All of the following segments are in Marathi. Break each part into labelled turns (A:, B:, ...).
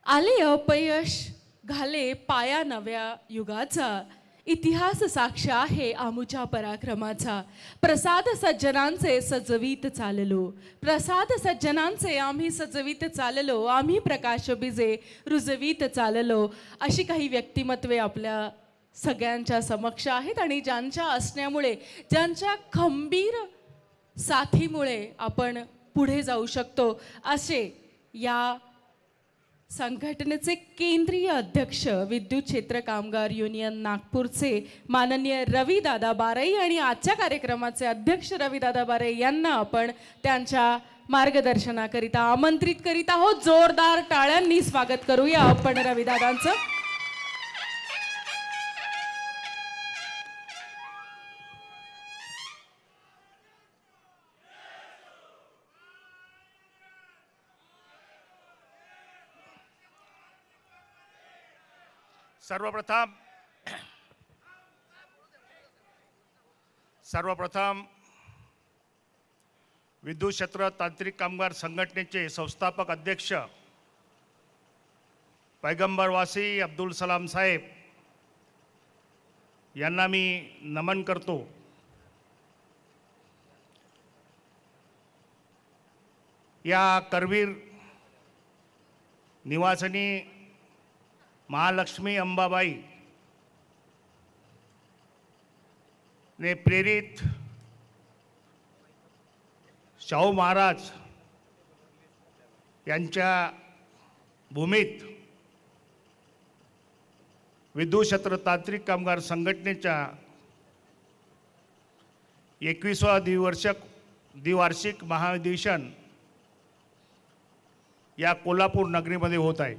A: आले अपयश घाले पाया नव्या युगाचा, इतिहास साक्ष आहे आमुच्या पराक्रमाचा। प्रसाद सज्जनांचे सजवीत चाललो, प्रसाद सज्जनांचे आम्ही सजवीत चाललो, आम्ही प्रकाश बीजे रुजवीत चाललो। अशी काही व्यक्तिमत्वे आपल्या सगळ्यांच्या समक्ष आहेत आणि ज्यांच्या असण्यामुळे, ज्यांच्या खंबीर साथीमुळे आपण पुढे जाऊ शकतो। असे या संघटनेचे केंद्रीय अध्यक्ष विद्युत क्षेत्र कामगार युनियन नागपूरचे माननीय रविदादा बारई आणि आजच्या कार्यक्रमाचे अध्यक्ष रविदादा बारई यांना आपण त्यांच्या मार्गदर्शनाकरिता आमंत्रित करीत आहोत। जोरदार टाळ्यांनी स्वागत करूया आपण रविदादांचं।
B: सर्वप्रथम विद्युत क्षेत्र तांत्रिक कामगार संघटनेचे संस्थापक अध्यक्ष पैगंबरवासी अब्दुल सलाम साहेब यांना मी नमन करतो। या करवीर निवासिनी महालक्ष्मी अंबाबाई ने प्रेरित शाहू महाराज यांच्या भूमीत विद्युत क्षेत्र तांत्रिक कामगार संघटनेच्या 21वा द्विवार्षिक महाअधिवेशन या कोल्हापूर नगरीमध्ये होत आहे।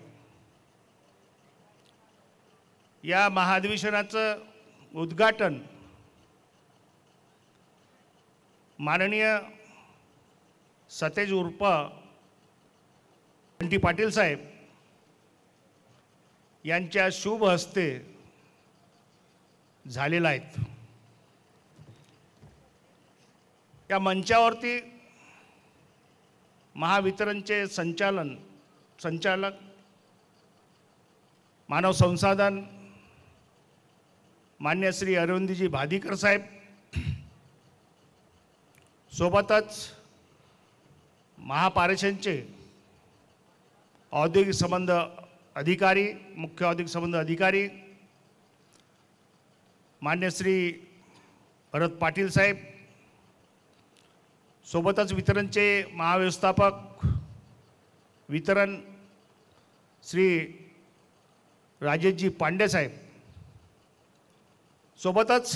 B: या महाअधिवेशनाचं उद्घाटन माननीय सतेज उर्फ बंटी पाटील साहेब यांच्या शुभ हस्ते झालेला आहे। या मंचावरती महावितरणचे संचालक मानव संसाधन मान्य श्री अरविंदजी भादीकर साहेब, सोबतच महापारेषणचे औद्योगिक संबंध अधिकारी, मुख्य औद्योगिक संबंध अधिकारी मान्य श्री भरत पाटील साहेब, सोबतच वितरणचे महाव्यवस्थापक वितरण श्री राजेशजी पांडे साहेब, सोबतच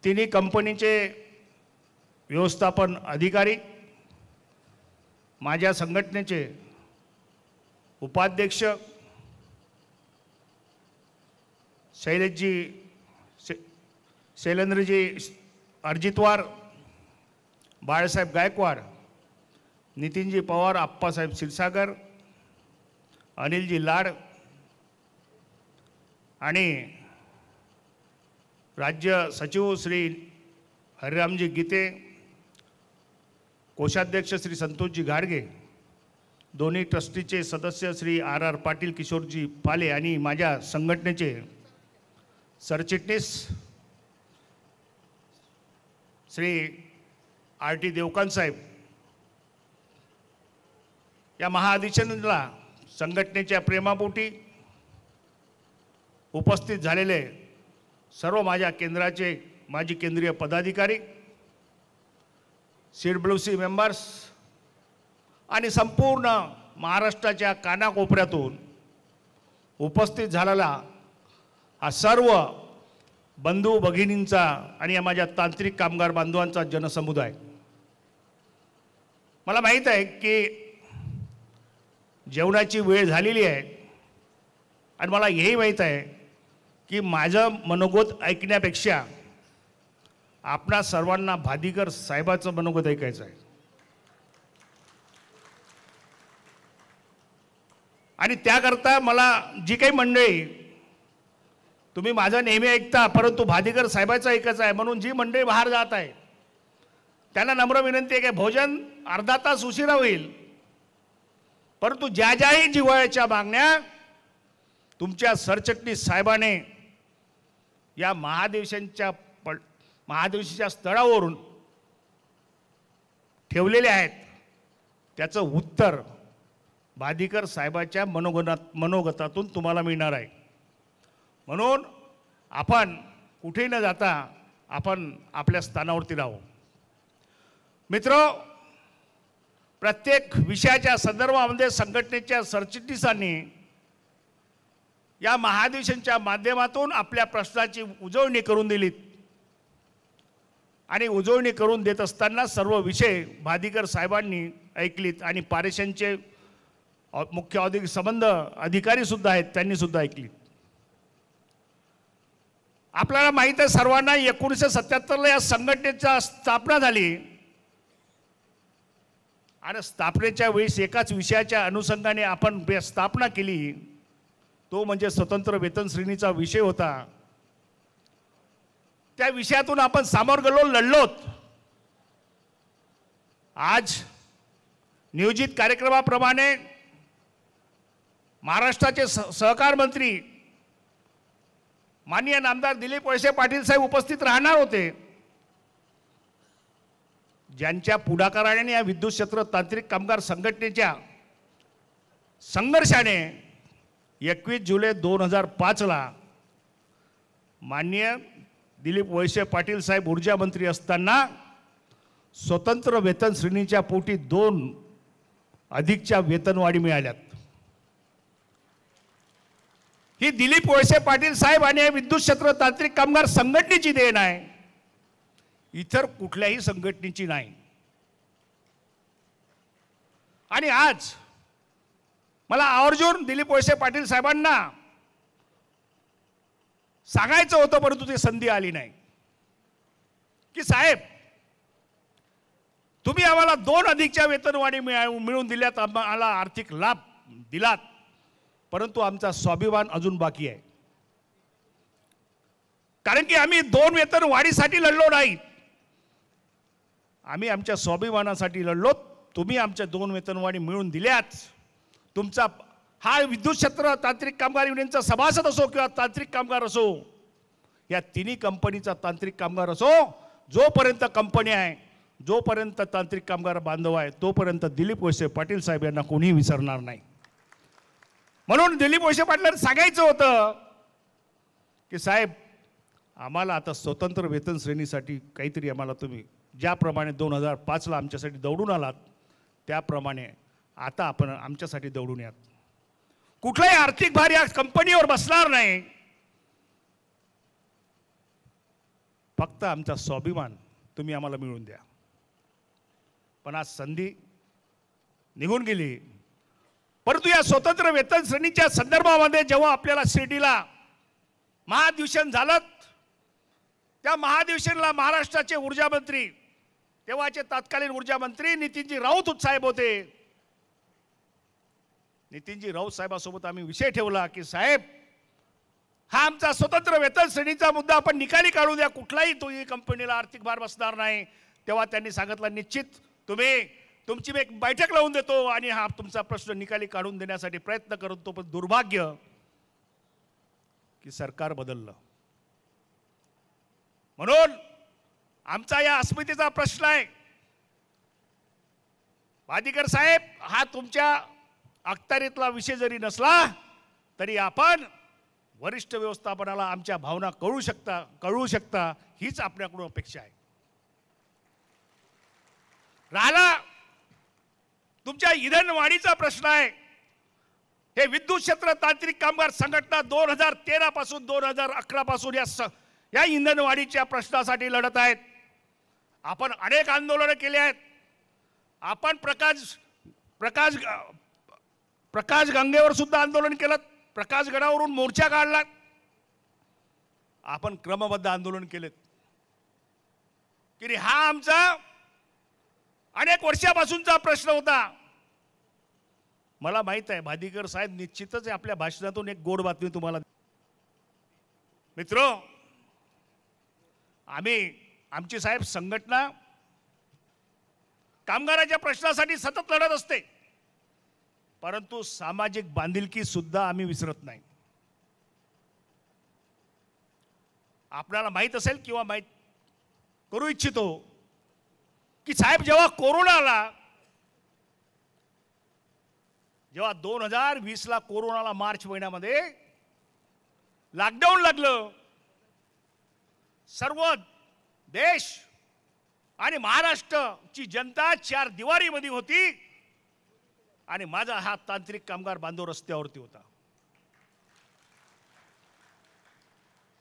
B: तिन्ही कंपनीचे व्यवस्थापन अधिकारी, माझ्या संघटनेचे उपाध्यक्ष शैलेंद्रजी अर्जितवार, बाळासाहेब गायकवाड, नितीनजी पवार, आप्पासाहेब क्षीरसागर, अनिलजी लाड आणि राज्य सचिव श्री हरिरामजी गीते, कोषाध्यक्ष श्री संतोषजी घाडगे, दोन्ही ट्रस्टीचे सदस्य श्री आर पाटील, किशोरजी पाले आणि माझ्या संघटनेचे सरचिटणीस श्री RT देवकांत साहेब, या महाअधिवेशनाला संघटनेच्या प्रेमापोटी उपस्थित झालेले सर्व माझ्या केंद्राचे माजी केंद्रीय पदाधिकारी, CWC मेंबर्स आणि संपूर्ण महाराष्ट्राच्या कानाकोपऱ्यातून उपस्थित झालेला हा सर्व बंधू भगिनींचा आणि या माझ्या तांत्रिक कामगार बांधवांचा जनसमुदाय, मला माहीत आहे की जेवणाची वेळ झालेली आहे आणि मला हेही माहीत आहे की माझं मनोगत ऐकण्यापेक्षा आपणा सर्वांना भादीकर साहेबाचं मनोगत ऐकायचं आहे। आणि त्याकरता मला जी काही मंडळी, तुम्ही माझं नेहमी ऐकता परंतु भादीकर साहेबाचं ऐकायचं आहे म्हणून जी मंडळी बाहेर जात आहे त्यांना नम्र विनंती आहे की भोजन अर्धा तास उशिरा होईल परंतु ज्या ज्याही जिव्हाळ्याच्या मागण्या तुमच्या सरचिटणीस साहेबाने या महाधिवेशनाच्या स्थळावरून ठेवलेले आहेत त्याचं उत्तर बादीकर साहेबाच्या मनोगतातून तुम्हाला मिळणार आहे. म्हणून आपण कुठेही न जाता आपण आपल्या स्थानावरती राहू. मित्र, प्रत्येक विषयाच्या संदर्भामध्ये संघटनेच्या सरचिटणीसांनी या महाधिवेशनाच्या माध्यमातून आपल्या प्रश्नाची उजळणी करून दिलीत आणि उजळणी करून देत असताना सर्व विषय बादीकर साहेबांनी ऐकलीत आणि पारेषणचे मुख्य औद्योगिक संबंध अधिकारी सुद्धा आहेत त्यांनी सुद्धा ऐकलीत. आपल्याला माहित आहे सर्वांना 1977ला या संघटनेची स्थापना झाली आणि स्थापनेच्या वेळेस एकाच विषयाच्या अनुषंगाने आपण स्थापना केली, तो म्हणजे स्वतंत्र वेतन श्रेणीचा विषय होता. त्या विषयातून आपण सामोर गेलो, लढलोत. आज नियोजित कार्यक्रमाप्रमाणे महाराष्ट्राचे सहकार मंत्री माननीय नामदार दिलीप वळसे पाटील साहेब उपस्थित राहणार होते, ज्यांच्या पुढाकाराने या विद्युत क्षेत्र तांत्रिक कामगार संघटनेच्या संघर्षाने 21 जुलै 2005ला माननीय दिलीप वळसे पाटील साहेब ऊर्जा मंत्री असताना स्वतंत्र वेतन श्रेणीच्या पोटी 2 अधिकच्या वेतनवाढी मिळाल्यात. ही दिलीप वळसे पाटील साहेब आणि विद्युत क्षेत्र तांत्रिक कामगार संघटनेची देण आहे, इतर कुठल्याही संघटनेची नाही. आणि आज मला आवर्जून दिलीप वळसे पाटील साहेबांना सांगायचं होतं, परंतु ती संधी आली नाही की साहेब तुम्ही आम्हाला 2 अधिकच्या वेतनवाढी मिळवून दिल्यात, आम्हाला आर्थिक लाभ दिलात, परंतु आमचा स्वाभिमान अजून बाकी आहे. कारण की आम्ही 2 वेतनवाढीसाठी लढलो नाही, आम्ही आमच्या स्वाभिमानासाठी लढलो. तुम्ही आमच्या 2 वेतनवाढी मिळवून दिल्याच. तुमचा हा विद्युत क्षेत्र तांत्रिक कामगार युनियनचा सभासद असो किंवा तांत्रिक कामगार असो, या तिन्ही कंपनीचा तांत्रिक कामगार असो, जोपर्यंत कंपनी आहे, जोपर्यंत तांत्रिक कामगार बांधव आहे, तोपर्यंत दिलीप वळसे पाटील साहेब यांना कोणीही विसरणार नाही. म्हणून दिलीप वळसे पाटलांना सांगायचं होतं की साहेब आम्हाला आता स्वतंत्र वेतन श्रेणीसाठी काहीतरी आम्हाला तुम्ही ज्याप्रमाणे 2005ला आमच्यासाठी दौडून आलात त्याप्रमाणे आता आपण आमच्यासाठी दौडून यात. कुठलाही आर्थिक भार या कंपनीवर बसणार नाही, फक्त आमचा स्वाभिमान तुम्ही आम्हाला मिळवून द्या. पण आज संधी निघून गेली. परंतु या स्वतंत्र वेतन श्रेणीच्या संदर्भामध्ये जेव्हा आपल्याला शिर्डीला महाधिवेशन झालं, त्या महाधिवेशनाला महाराष्ट्राचे ऊर्जा मंत्री, तेव्हाचे तत्कालीन ऊर्जा मंत्री नितीनजी राऊत साहेब होते. नितीनजी राऊत साहेबांसोबत आम्ही विषय ठेवला की साहेब हा आमचा स्वतंत्र वेतन श्रेणीचा मुद्दा आपण निकाली काढू द्या, कुठलाही तुम्ही कंपनीला आर्थिक भार बसणार नाही. तेव्हा त्यांनी सांगितलं निश्चित तुमची एक बैठक लावून देतो आणि हा तुमचा प्रश्न निकाली काढून देण्यासाठी प्रयत्न करतो. पण दुर्भाग्य की सरकार बदललं. म्हणून आमचा या अस्मितेचा प्रश्न आहे. बादीकर साहेब, हा तुमच्या अखत्यारीतला विषय जरी नसला तरी आपण वरिष्ठ व्यवस्थापनाला आमच्या भावना कळवू शकता हीच आपल्याकडून अपेक्षा आहे. राहिला तुमच्या इंधन वाढीचा प्रश्न आहे. हे विद्युत क्षेत्र तांत्रिक कामगार संघटना 2013 पासून 2011 पासून या इंधन वाढीच्या प्रश्नासाठी लढत आहेत. आपण अनेक आंदोलन केले आहेत. आपण प्रकाश गंगेवर सुद्धा आंदोलन केलं, प्रकाशगडावरून मोर्चा काढला, आपण क्रमबद्ध आंदोलन केलेत की हा आमचा अनेक वर्षापासूनचा प्रश्न होता. मला माहित आहे बादीकर साहेब निश्चितच आपल्या भाषणातून एक गोड बातमी तुम्हाला. मित्र, आमची साहेब संघटना कामगाराच्या प्रश्नासाठी सतत लढत असते. परंतु सामाजिक बांधिलकी सुद्धा आम्ही विसरत नाही. आपल्याला माहीत असेल किंवा माहीत करू इच्छितो की साहेब, जेव्हा कोरोना आला, जेव्हा 2020ला कोरोनाला मार्च महिन्यामध्ये लॉकडाऊन लागलं, सर्व देश आणि महाराष्ट्राची जनता चार दिवारीमध्ये होती आणि माझा हा तांत्रिक कामगार बांधव रस्त्यावरती होता.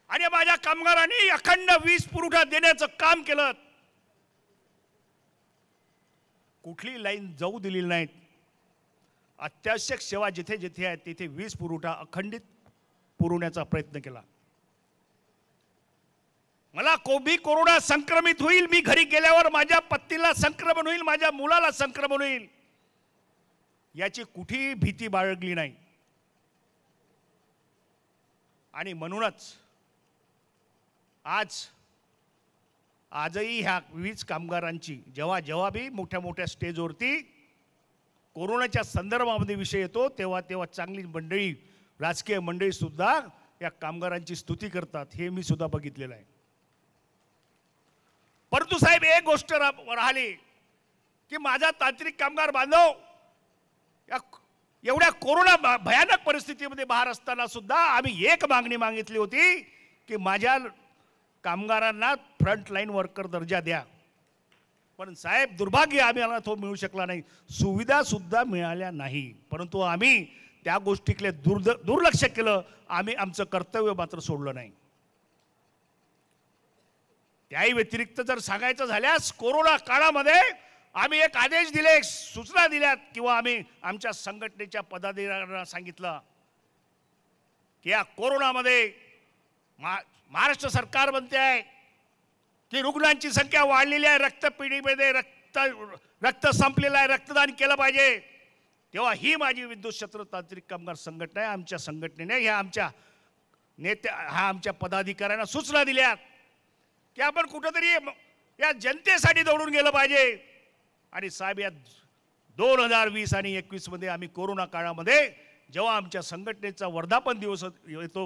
B: आणि माझ्या कामगारांनी अखंड वीज पुरवठा देण्याचं काम केलं. कुठली लाईन जाऊ दिलेली नाहीत. अत्यावश्यक सेवा जिथे जिथे आहेत तिथे वीज पुरवठा अखंडित पुरवण्याचा प्रयत्न केला. मला कोरोना संक्रमित होईल, मी घरी गेल्यावर माझ्या पत्नीला संक्रमण होईल, माझ्या मुलाला संक्रमण होईल, याची कुठेही भीती बाळगली नाही. आणि म्हणूनच आजही ह्या वीज कामगारांची जेव्हा जेव्हा भी मोठ्या मोठ्या स्टेजवरती कोरोनाच्या संदर्भामध्ये विषय येतो तेव्हा तेव्हा चांगली मंडळी, राजकीय मंडळी सुद्धा या कामगारांची स्तुती करतात. हे मी सुद्धा बघितलेलं आहे. परंतु साहेब, एक गोष्ट राहिली की माझा तांत्रिक कामगार बांधव एवढ्या कोरोना भयानक परिस्थितीमध्ये बाहेर असताना सुद्धा आम्ही एक मागणी मागितली होती की माझ्या कामगारांना फ्रंट लाईन वर्कर दर्जा द्या. पण साहेब, दुर्भाग्य आम्हाला तो मिळू शकला नाही, सुविधा सुद्धा मिळाल्या नाही. परंतु आम्ही त्या गोष्टीकडे दुर्लक्ष केलं. आम्ही आमचं कर्तव्य मात्र सोडलं नाही. त्याही व्यतिरिक्त जर सांगायचं झाल्यास कोरोना काळामध्ये आम्ही एक आदेश दिले, एक सूचना दिल्यात किंवा आम्ही आमच्या संघटनेच्या पदाधिकाऱ्यांना सांगितलं की या कोरोनामध्ये महाराष्ट्र सरकार म्हणते आहे की रुग्णांची संख्या वाढलेली आहे, रक्तपिढीमध्ये रक्त संपलेलं आहे, रक्तदान केलं पाहिजे. तेव्हा ही माझी विद्युत क्षेत्र तांत्रिक कामगार संघटना आहे. आमच्या संघटनेने ह्या आमच्या आमच्या पदाधिकाऱ्यांना सूचना दिल्या की आपण कुठंतरी या जनतेसाठी दौडून गेलं पाहिजे. आणि साहेब, या 2020 आणि 21 मध्ये आम्ही कोरोना काळामध्ये जेव्हा आमच्या संघटनेचा वर्धापन दिवस येतो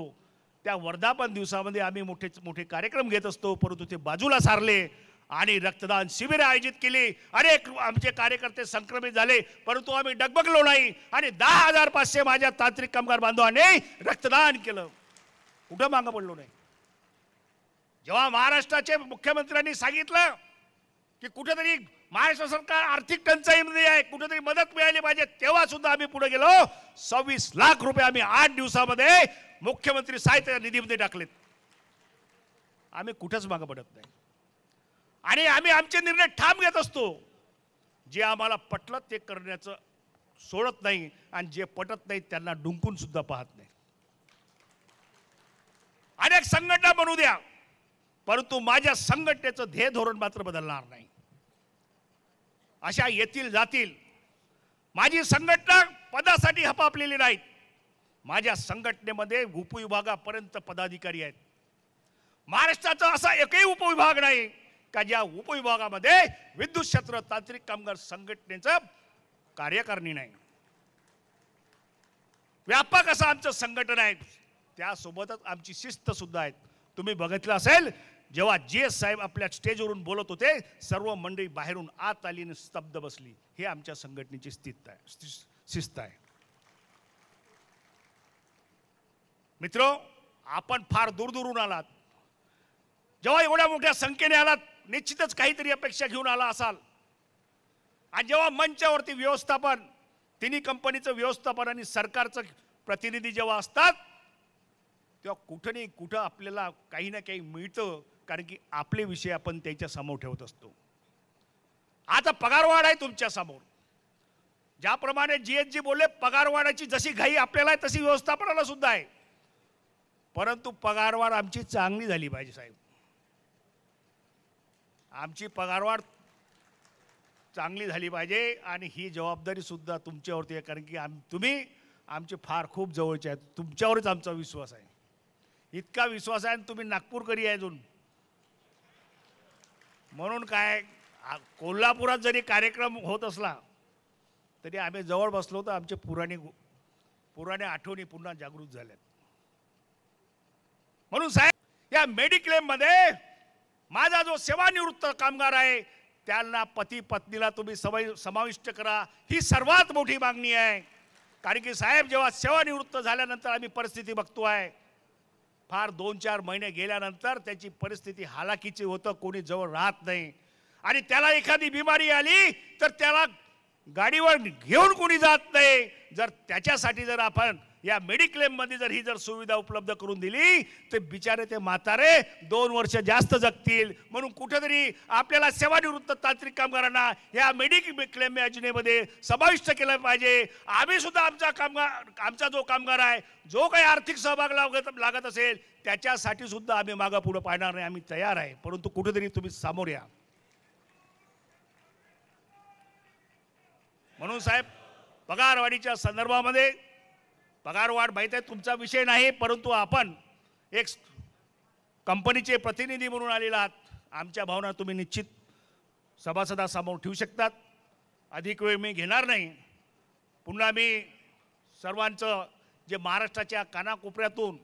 B: त्या वर्धापन दिवसामध्ये आम्ही मोठे मोठे कार्यक्रम घेत असतो, परंतु ते बाजूला सारले आणि रक्तदान शिबिर आयोजित केली. अनेक आमचे कार्यकर्ते संक्रमित झाले, परंतु आम्ही डगमगलो नाही आणि 10,500 माझ्या तांत्रिक कामगार बांधवांनी रक्तदान केलं. कुठं मागं पडलो नाही. जेव्हा महाराष्ट्राचे मुख्यमंत्र्यांनी सांगितलं की कुठेतरी महाराष्ट्र सरकार आर्थिक टंचाईमध्ये आहे, कुठेतरी मदत मिळाली पाहिजे, तेव्हा सुद्धा आम्ही पुढे गेलो. 26 लाख रुपये आम्ही 8 दिवसामध्ये मुख्यमंत्री सहायता निधीमध्ये टाकलेत. आम्ही कुठंच मागं पडत नाही आणि आम्ही आमचे निर्णय ठाम घेत असतो. जे आम्हाला पटलं ते करण्याचं सोडत नाही आणि जे पटत नाही त्यांना डुंकून सुद्धा पाहत नाही. अनेक संघटना बनू द्या, परंतु माझ्या संघटनेचं ध्येय धोरण मात्र बदलणार नाही. अशा येतील जातील. माझी संघटना पदासाठी हपापलेली नाहीत. माझ्या संघटनेमध्ये उपविभागापर्यंत पदाधिकारी आहेत. महाराष्ट्राचा असा एकही उपविभाग नाही का ज्या उपविभागामध्ये विद्युत क्षेत्र तांत्रिक कामगार संघटनेचं कार्यकारिणी नाही. व्यापक असं आमचं संघटन आहे. त्यासोबतच आमची शिस्त सुद्धा आहे. तुम्ही बघितलं असेल, जेव्हा GS साहेब आपल्या स्टेजवरून बोलत होते, सर्व मंडळी बाहेरून आत आली आणि स्तब्ध बसली. हे आमच्या संघटनेची शिस्त आहे. मित्र, आपण फार दूरदूरून आलात. जेव्हा एवढ्या मोठ्या संख्येने आलात, निश्चितच काहीतरी अपेक्षा घेऊन आला असाल. आणि जेव्हा मंचावरती व्यवस्थापन, तिन्ही कंपनीचं व्यवस्थापन आणि सरकारचं प्रतिनिधी जेव्हा असतात, तेव्हा कुठं नाही कुठं आपल्याला काही ना काही मिळतं, कारण की आपले विषय आपण त्याच्या समोर ठेवत असतो. आता पगारवाढ आहे तुमच्या समोर. ज्याप्रमाणे GSजी बोलले, पगारवाढाची जशी घाई आपल्याला आहे तशी व्यवस्थापनाला सुद्धा आहे. परंतु पगारवाढ आमची चांगली झाली पाहिजे साहेब. आमची पगारवाढ चांगली झाली पाहिजे आणि ही जबाबदारी सुद्धा तुमच्यावरती आहे, कारण की तुम्ही आमचे फार खूप जवळचे आहेत. तुमच्यावरच आमचा विश्वास आहे. इतका विश्वास आहे आणि तुम्ही नागपूरकरी आहे अजून. म्हणून काय, कोल्हापुरात जरी कार्यक्रम होत असला तरी आम्ही जवळ बसलो तर आमचे पुराणे आठवणी पुन्हा जागृत झाल्यात. म्हणून साहेब या मेडिक्लेम मध्ये माझा जो सेवानिवृत्त कामगार आहे त्यांना पती पत्नीला तुम्ही समाविष्ट करा, ही सर्वात मोठी मागणी आहे. कारण की साहेब जेव्हा सेवानिवृत्त झाल्यानंतर आम्ही परिस्थिती बघतोय, फार 2-4 महिने गेल्यानंतर त्याची परिस्थिती हालाकीची होतं, कोणी जवळ राहत नाही. आणि त्याला एखादी बिमारी आली तर त्याला गाडीवर घेऊन कोणी जात नाही. जर त्याच्यासाठी जर आपण या मेडिक्लेम मध्ये जर ही जर सुविधा उपलब्ध करून दिली तर बिचारे ते म्हातारे 2 वर्ष जास्त जगतील. म्हणून कुठेतरी आपल्याला सेवानिवृत्त तांत्रिक कामगारांना या मेडिक्लेम योजनेमध्ये समाविष्ट केलं पाहिजे. आम्ही सुद्धा आमचा जो कामगार आहे, जो काही आर्थिक सहभाग लागत असेल त्याच्यासाठी सुद्धा आम्ही मागं पुढे पाहणार नाही, आम्ही तयार आहे. परंतु कुठेतरी तुम्ही सामोर या. म्हणून साहेब पगारवाढीच्या संदर्भामध्ये, पगारवाढ माहीत आहे तुमचा विषय नाही, परंतु आपण एक कंपनीचे प्रतिनिधी म्हणून आलेला आहात. आमच्या भावना तुम्ही निश्चित सभासदासमोर ठेवू शकतात. अधिक वेळ मी घेणार नाही. पुन्हा मी सर्वांचं जे महाराष्ट्राच्या कानाकोपऱ्यातून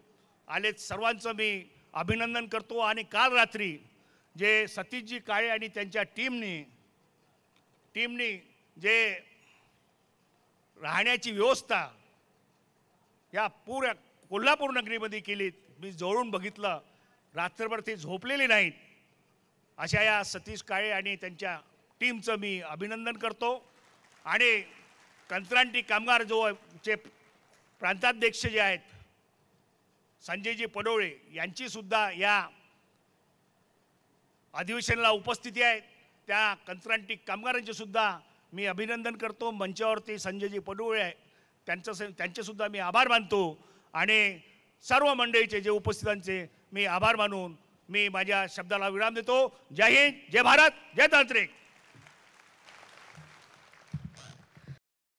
B: आले सर्वांचं मी अभिनंदन करतो. आणि काल रात्री जे सतीशजी काळे आणि त्यांच्या टीमनी जे राहण्याची व्यवस्था या पुऱ्या कोल्हापूर नगरीमध्ये केली, मी जवळून बघितलं. रात्रभर ते झोपलेले नाहीत. अशा या सतीश काळे आणि त्यांच्या टीमचं मी अभिनंदन करतो. आणि कंत्राटी कामगार चे प्रांताध्यक्ष जे आहेत संजयजी पडोळे यांची सुद्धा या अधिवेशनाला उपस्थिती आहे. त्या कंत्राटी कामगारांचे सुद्धा मी अभिनंदन करतो. मंचावरती संजयजी पडोळे आहे त्यांचे सुद्धा मी आभार मानतो. आणि सर्व मंडळीचे जे उपस्थितांचे मी आभार मानून मी माझ्या शब्दाला विराम देतो. जय हिंद, जय भारत, जय तांत्रिक.